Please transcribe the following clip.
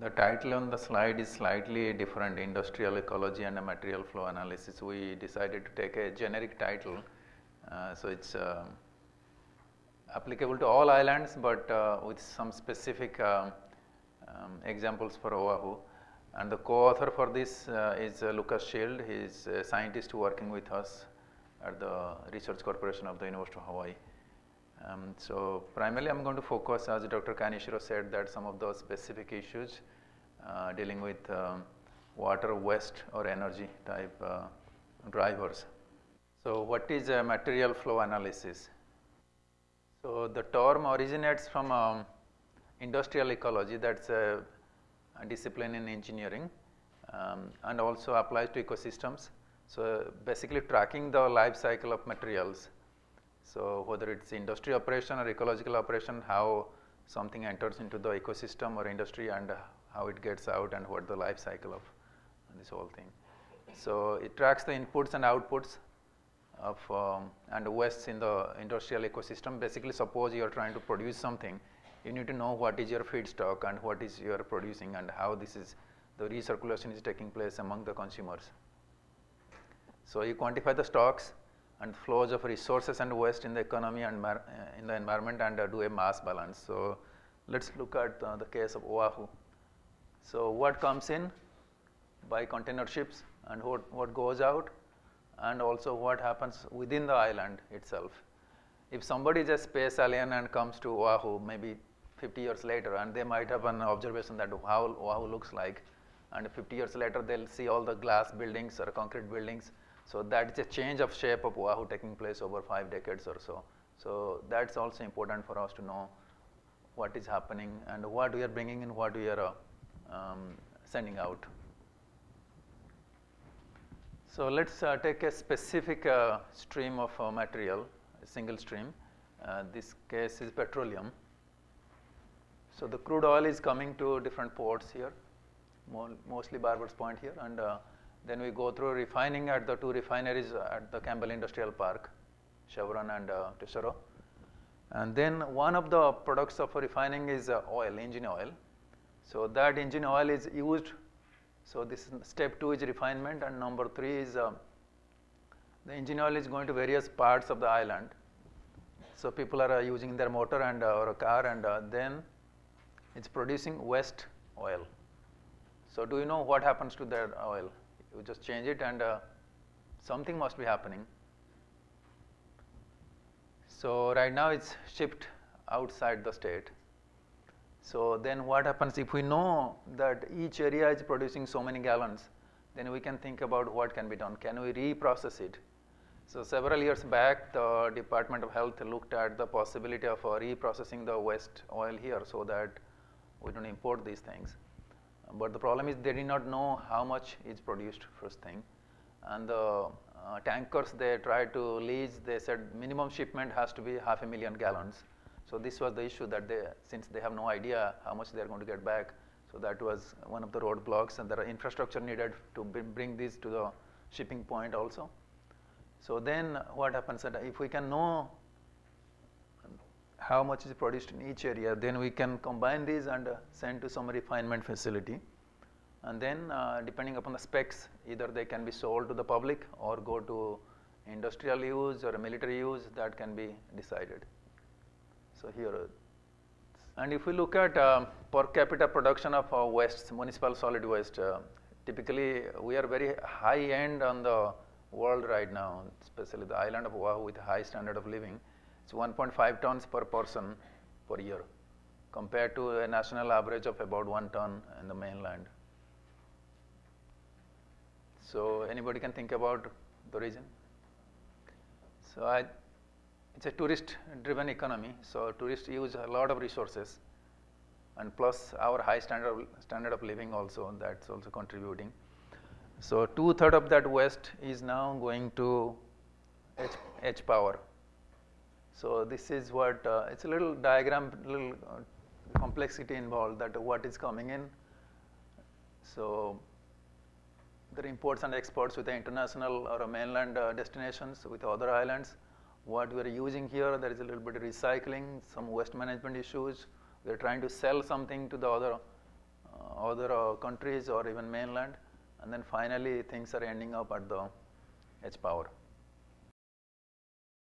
The title on the slide is slightly different, industrial ecology and a material flow analysis. We decided to take a generic title, so it's applicable to all islands, but with some specific examples for Oahu. And the co-author for this is Lucas Shield. He is a scientist working with us at the Research Corporation of the University of Hawaii. So primarily I'm going to focus, as Dr. Kaneshiro said, that some of those specific issues dealing with water, waste or energy type drivers. So what is a material flow analysis? So the term originates from industrial ecology, that's a discipline in engineering, and also applies to ecosystems. So basically tracking the life cycle of materials. So whether it's industry operation or ecological operation, how something enters into the ecosystem or industry and how it gets out and what the life cycle of this whole thing. So it tracks the inputs and outputs of and wastes in the industrial ecosystem. Basically, suppose you are trying to produce something, you need to know what is your feedstock and what is you are producing and how this is the recirculation is taking place among the consumers. So you quantify the stocks and flows of resources and waste in the economy and in the environment and do a mass balance. So let's look at the case of Oahu. So what comes in by container ships and what goes out, and also what happens within the island itself. If somebody is a space alien and comes to Oahu maybe 50 years later, and they might have an observation that how Oahu looks like, and 50 years later they'll see all the glass buildings or concrete buildings. So that's a change of shape of Oahu taking place over 5 decades or so. So that's also important for us to know what is happening and what we are bringing in, what we are sending out. So let's take a specific stream of material, a single stream. This case is petroleum. So the crude oil is coming to different ports here, mostly Barbers Point here, and then we go through refining at the 2 refineries at the Campbell Industrial Park, Chevron and Tesoro. And then one of the products of refining is oil, engine oil. So that engine oil is used. So this step 2 is refinement, and number 3 is the engine oil is going to various parts of the island. So people are using their motor and or a car, and then it's producing waste oil. So do you know what happens to that oil? You just change it and something must be happening. So right now it's shipped outside the state. So then what happens if we know that each area is producing so many gallons, then we can think about what can be done. Can we reprocess it? So several years back, the Department of Health looked at the possibility of reprocessing the waste oil here so that we don't import these things. But the problem is they did not know how much is produced, first thing. And the tankers they tried to lease, they said minimum shipment has to be 500,000 gallons. So this was the issue that since they have no idea how much they are going to get back, so that was one of the roadblocks, and there are infrastructure needed to bring this to the shipping point also. So then what happens that if we can know how much is produced in each area, then we can combine these and send to some refinement facility. And then depending upon the specs, either they can be sold to the public or go to industrial use or military use, that can be decided. So here, and if we look at per capita production of waste, municipal solid waste, typically we are very high end on the world right now, especially the island of Oahu with a high standard of living. It's 1.5 tons per person per year compared to a national average of about 1 ton in the mainland. So anybody can think about the region. So it's a tourist driven economy. So tourists use a lot of resources, and plus our high standard of living also, that's also contributing. So 2/3 of that waste is now going to H power. So this is what, it's a little diagram, little complexity involved, that what is coming in. So there are imports and exports with the international or mainland destinations with other islands. What we are using here, there is a little bit of recycling, some waste management issues. We are trying to sell something to the other other countries or even mainland, and then finally things are ending up at the H power.